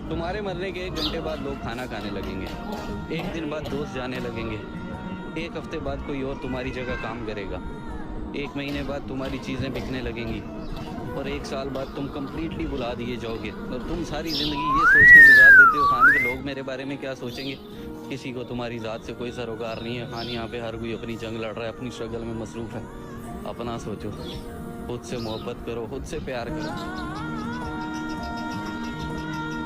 तुम्हारे मरने के 1 घंटे बाद लोग खाना खाने लगेंगे, एक दिन बाद दोस्त जाने लगेंगे, एक हफ्ते बाद कोई और तुम्हारी जगह काम करेगा, एक महीने बाद तुम्हारी चीज़ें बिकने लगेंगी, और 1 साल बाद तुम कंप्लीटली भुला दिए जाओगे। और तुम सारी ज़िंदगी ये सोच के गुजार देते हो खान के लोग मेरे बारे में क्या सोचेंगे। किसी को तुम्हारी ज़ात से कोई सरोकार नहीं है खान, यहाँ पे हर कोई अपनी जंग लड़ रहा है, अपनी स्ट्रगल में मसरूफ़ है। अपना सोचो, खुद से मोहब्बत करो, खुद से प्यार करो।